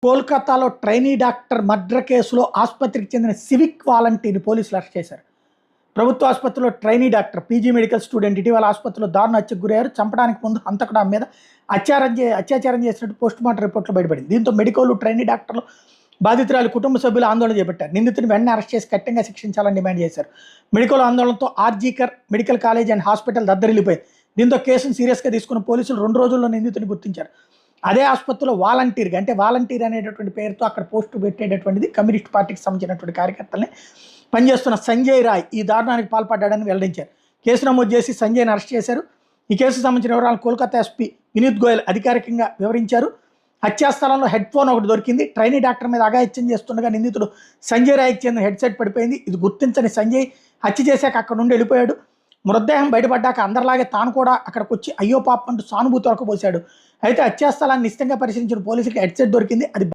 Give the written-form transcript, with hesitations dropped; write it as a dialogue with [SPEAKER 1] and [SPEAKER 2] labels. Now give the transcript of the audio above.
[SPEAKER 1] కోల్కతాలో trainee doctor murder కేసులో ఆసుపత్రికి చెందిన సివిక్ వాలంటీర్ని పోలీసులు అరెస్ట్ చేశారు. ప్రభుత్వ ఆసుపత్రిలో trainee doctor PG medical student ఇటీవల ఆసుపత్రిలో దారుణ హత్యకు గురయ్యారు. చంపడానికి ముందు హంతకుడు ఆమె మీద అత్యాచారం చేసినట్టు పోస్టుమార్టం రిపోర్ట్లో బయటపడింది. దీంతో మెడికల్ ట్రైనీ డాక్టర్లు బాధితురాలి కుటుంబ సభ్యులు ఆందోళన చేపట్టారు. నిందితుని వెంటనే అరెస్ట్ చేసి కఠినంగా శిక్షించాలని డిమాండ్ చేశారు. మెడికల్ ఆందోళనతో RG Kar medical college and hospital దద్దరిల్లిపోయింది. దీంతో కేసును సీరియస్గా తీసుకున్న పోలీసులు 2 రోజుల్లో నిందితుని గుర్తించారు. అదే ఆసుపత్రిలో వాలంటీర్గా అంటే వాలంటీర్ అనేటటువంటి పేరుతో అక్కడ పోస్టు పెట్టేటటువంటిది కమ్యూనిస్ట్ పార్టీకి సంబంధించినటువంటి కార్యకర్తల్ని పనిచేస్తున్న సంజయ్ రాయ్ ఈ దారుణానికి పాల్పడ్డాడని వెల్లడించారు. కేసు నమోదు చేసి సంజయ్ని అరెస్ట్ చేశారు. ఈ కేసుకు సంబంధించిన వివరాలను కోల్కతా ఎస్పీ వినీత్ గోయల్ అధికారికంగా వివరించారు. హత్యాస్థలంలో హెడ్ ఫోన్ ఒకటి దొరికింది. ట్రైనీ డాక్టర్ మీద అఘాయిత్యం చేస్తుండగా నిందితుడు సంజయ్ రాయ్కి చెందిన హెడ్సెట్ పడిపోయింది. ఇది గుర్తించని సంజయ్ హత్య చేశాక అక్కడ నుండి వెళ్ళిపోయాడు. మృతదేహం బయటపడ్డాక అందరిలాగే తాను కూడా అక్కడికి వచ్చి అయ్యో పాపం అంటూ సానుభూతి వరకపోశాడు. అయితే హత్యాస్థలాన్ని నిశ్చితంగా పరిశీలించిన పోలీసులకు హెడ్సెట్ దొరికింది. అది